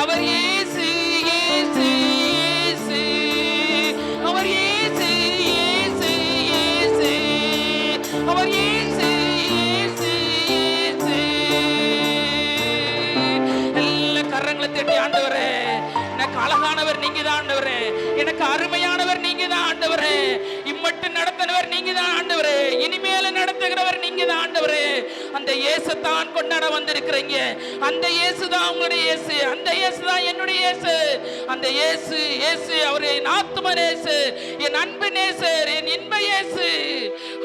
அவர் இயேசு, இயேசு, இயேசு. அவர் இயேசு, இயேசு, இயேசு. அவர் இயேசு, இயேசு, இயேசு. எல்லா கரங்களை தட்டி, ஆண்டவரே எனக்கு அழகானவர் நீங்க தான் ஆண்டவரே, எனக்கு அருமையானவர் நீங்க தான் ஆண்டவரே, இம்மட்டும் நடத்தினவர் நீங்க தான் ஆண்டவரே, இனிமேல நடத்துகிறவர் நீங்க தான் ஆண்டவரே. அந்த இயேசு தான் கொண்டாட வந்திருக்கிறீங்க. அந்த இயேசு தான் உங்களுடைய இயேசு, அந்த இயேசு தான் என்னுடைய இயேசு. அந்த இயேசு, இயேசு அவர் என் ஆத்தும இயேசு, என் அன்பு நேசர், என் இன்ப இயேசு.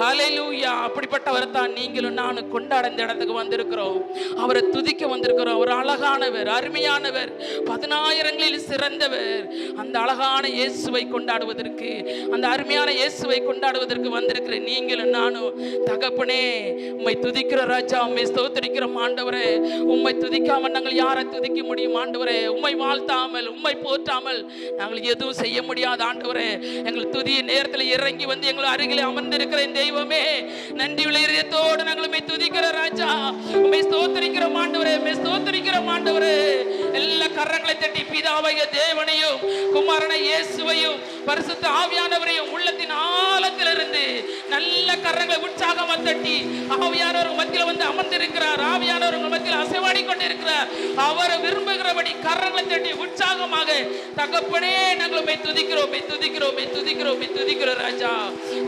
ஹல்லேலூயா. அப்படிப்பட்டவர் தான் நீங்களும் நானும் கொண்டாட இந்த இடத்துக்கு வந்திருக்கிறோம். அவரை துதிக்க வந்திருக்கிறோம். அவர் அழகானவர், அருமையானவர், 10,000ங்களில் சிறந்தவர். அந்த அழகான இயேசுவை கொண்டாடுவதற்கு, அந்த அருமையான இயேசுவை கொண்டாடுவதற்கு வந்திருக்கிற நீங்களும் நானும், தகப்பனே உம்மை துதிக்கிற ராஜா, உம்மை ஸ்தோத்திரிக்கிறோம் ஆண்டவரே. உம்மை துதிக்காமல் நாங்கள் யாரை துதிக்க முடியும் ஆண்டவரே? உம்மை வாழ்த்தாமல், உம்மை போற்றாமல் நாங்கள் எதுவும் செய்ய முடியாது ஆண்டவரே. எங்கள் துதிய நேரத்தில் இறங்கி வந்து எங்கள் அருகிலே அமர்ந்திருக்கிற தெய்வமே, நன்றி உள்ள இதயத்தோடு நாங்கள் உம்மை துதிக்கிற ராஜா, உம்மை ஸ்தோத்திரிக்கிறோம் ஆண்டவரே, உம்மை ஸ்தோத்திரிக்கிறோம் ஆண்டவரே. எல்லா கரங்களை தட்டி பிதாவைய தேவனையும் குமாரனை இயேசுவையும் பரிசுத்த ஆவியானவரையும் உள்ளத்தின் ஆழத்திலிருந்து நல்ல கரங்களை உற்சாகமா தட்டி, ஆவியானவர் மத்தியில் வந்து அமர்ந்திருக்கிறார், ஆவியானவர் மத்தியில் அசைவாடி கொண்டிருக்கிறார். அவரை விரும்புகிறபடி கரங்களை தட்டி உற்சாகமாக, தகப்பனே நாங்கள் உம்மை துதிக்கிறோம், உம்மை துதிக்கிறோம், உம்மை துதிக்கிறோம், உம்மை துதிக்கிறோம் ராஜா,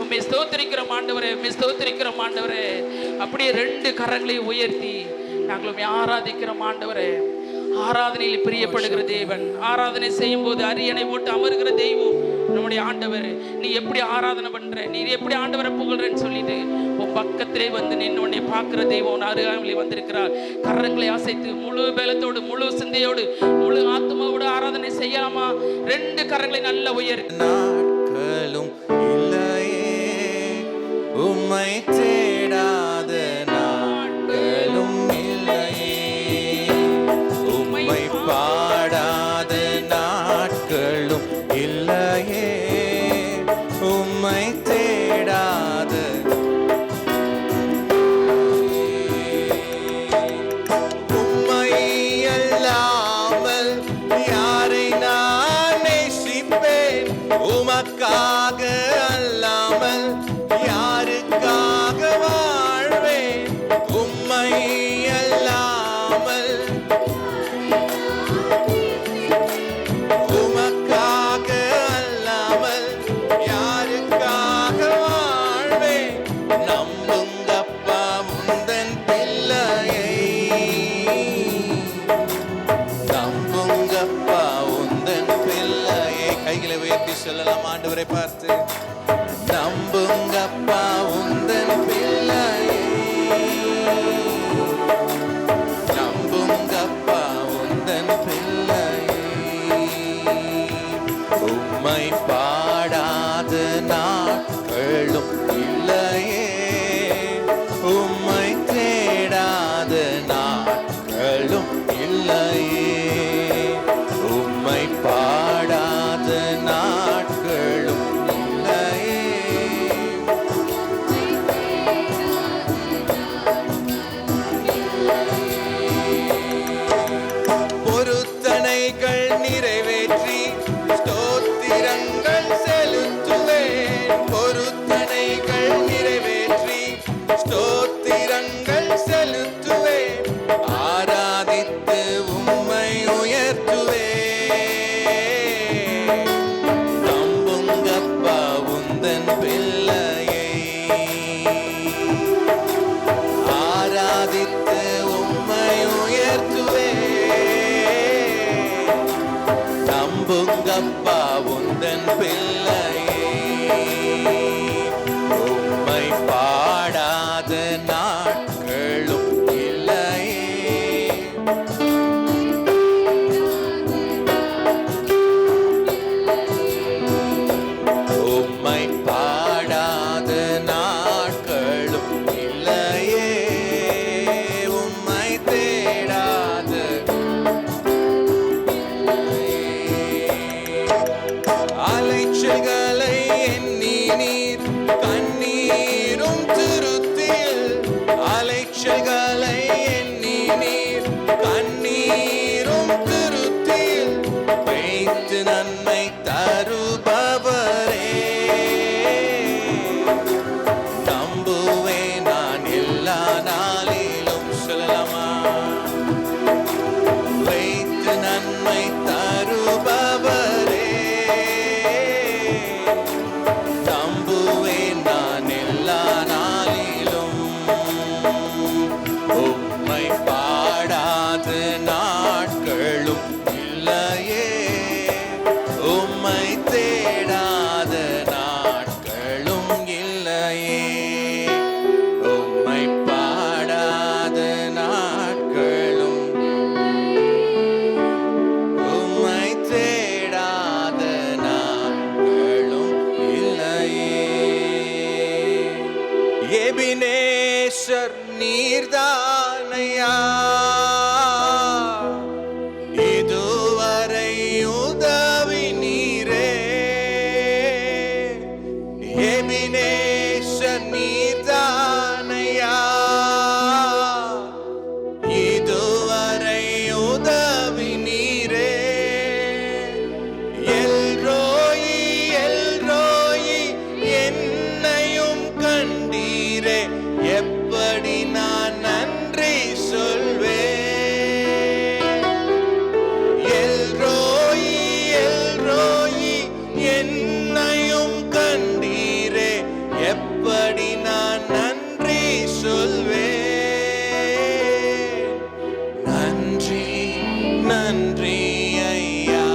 உம்மை ஸ்தோத்திரிக்கிறோம் ஆண்டவரே, உம்மை ஸ்தோத்திரிக்கிறோம் ஆண்டவரே. அப்படியே 2 கரங்களையும் உயர்த்தி நாங்கள் உம்மை ஆராதிக்கிறோம் ஆண்டவரே. ஆராதனையில் பிரியப்படுகிற தேவன், ஆராதனை செய்யும் போது அரியணை போட்டு அமருகிற தெய்வம் நம்முடைய ஆண்டவர். நீ எப்படி ஆராதனை பண்ற, நீ எப்படி ஆண்டவரை புகழ்றன்னு சொல்லிட்டு உன் பக்கத்திலே வந்து நின்று உன்னை பார்க்கிற தெய்வம் அருகாமையில் வந்திருக்கிறார். கரங்களை அசைத்து முழு பலத்தோடு, முழு சிந்தையோடு, முழு ஆத்மாவோடு ஆராதனை செய்யலாமா? 2 கரங்களை நல்ல உயர்த்தி. நாட்களும் இல்லையே உம்மை தேடாத நாட்களும் இல்லையே, உம்மை பாடாத நாட்களும் இல்லையே, உம்மை தேடாத உம்மை அல்லாமல் யாரை நான் நேசிப்பேன், உமக்காக அல்லாமல் யாருக்காக வாழ்வேன், உம்மை அல்லாமல் உமக்காக அல்லாமல் யாருக்காக வாழ்வேன். நம்புங்கப்பா முந்தன் பிள்ளையை, நம்புங்கப்பா உந்தன் பிள்ளையை. கைகளை உயர்த்தி சொல்லலாம் ஆண்டவரை பார்த்து, நம்புங்கப்பா உந்தன் பிள்ளையை, நம்புங்கப்பா உந்தன் பிள்ளையை. உம்மை பாடாத நாட்களும் இல்லையே, உம்மை தேடாத நாட்களும் இல்லையே, உம்மை பாடாத நாட்களும் இல்லையே. பொருத்தனைகள் நிறைவேற்றி ஸ்தோத்திரங்கள் செலுத்துவேன், பொருத்தனைகள் நிறைவேற்றி ஸ்தோத்திரங்கள் செலுத்துவேன், ஆராதித்து உம்மை உயர்த்துவேன். நம்புங்கப்பா உந்தன் பிள்ளையை, ஆராதித்து உம்மை உயர்த்துவேன். நம்புங்கப்பா உந்தன் பிள்ளையை, உம்மை பாடாத நாட்களும் இல்லையே, உம்மை பாடாத நாட்களும் இல்லையே, உம்மை தேடாத அலைச்சல்களை எண்ணி நீர் கண்ணீரும் திருத்தில் நன்மை தருபவரே, நம்புவேன் நான் எல்லா நாளிலும். சொல்லலாமா? வைத்து நன்மை தருபவரே, நம்புவேன் நான் எல்லா நாளிலும். உம்மை பாடாத நாட்களும் இல்லையே, உம்மை தேடாத நாட்களும் இல்லையே. உம்மை பாடாத நாட்களும், உம்மை தேடாத நாட்களும் இல்லையே. எபினேசர் நீர்தானையா, இதுவரை உதவி நீரே. எபினேசர் நீர்தானையா, இதுவரை உதவி நீரே. எல்ரோயி எல்ரோயி என்னையும் கண்டீரே, எப்படி நான் நன்றி சொல்வேன். எல்ரோயி எல்ரோயி என்னையும் கண்டீரே, எப்படி நான் நன்றி சொல்வேன். நன்றி நன்றி ஐயா,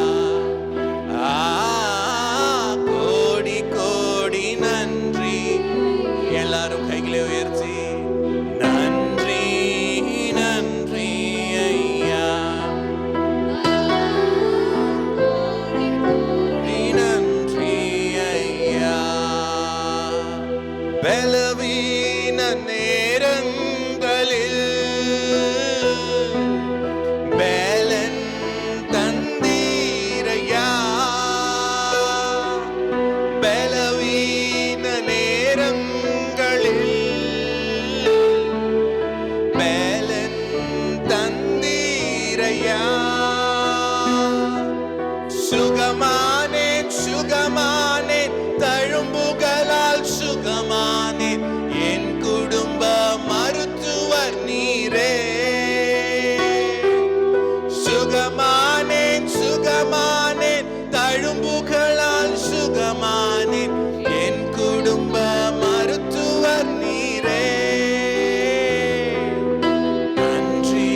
கோடி கோடி நன்றி. எல்லாரும் கைகளை உயர்த்தி நன்றி நன்றி ஐயா, நன்றி ஐயா. பலவீன நேரங்களில் பலன் தந்தீரையா, பலவீன நேரங்களில் பலன் தந்தீரையா. சுகமானேன் சுகமானேன், தழும்புகளால் சுகமானேன். என் குடும்ப மருத்துவர் நீரே. சுகமானேன் சுகமானேன், தழும்புகளால் சுகமானேன். என் குடும்ப மருத்துவர் நீரே. நன்றி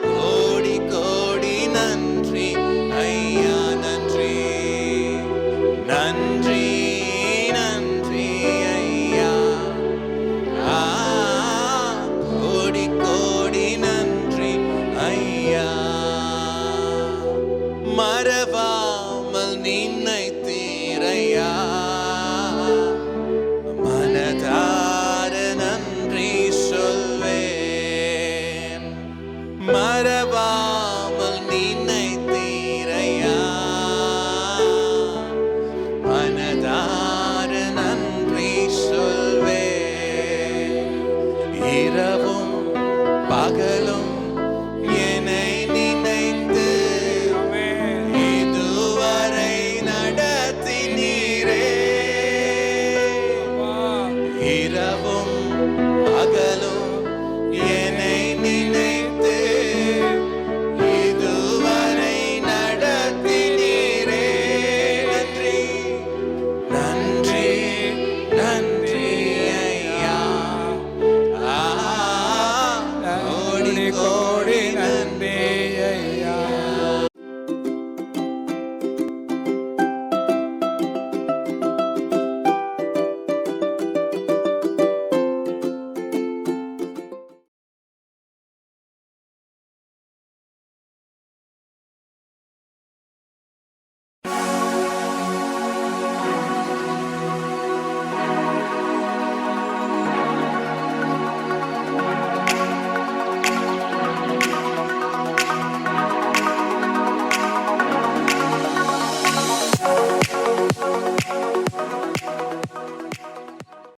கோடி கோடி நன்றி ஐயா, நன்றி நன்றி நன்றி ஐயா. கோடி கோடி நன்றி ஐயா. மறவாமல் நினைத்தீரையா, மனதார நன்றி சொல்வேன். மறவாமல் நினைத்தீரையா, மனதார நன்றி சொல்வேன். இரவும் பகலும் என்னை நினைத்து இதுவரை நடத்தினீரே. இரவும் பகலும் என்னை நினைத்து இதுவரை நடத்தினீரே. நன்றி நன்றி நன்றி ஐயா, கோடி கோடி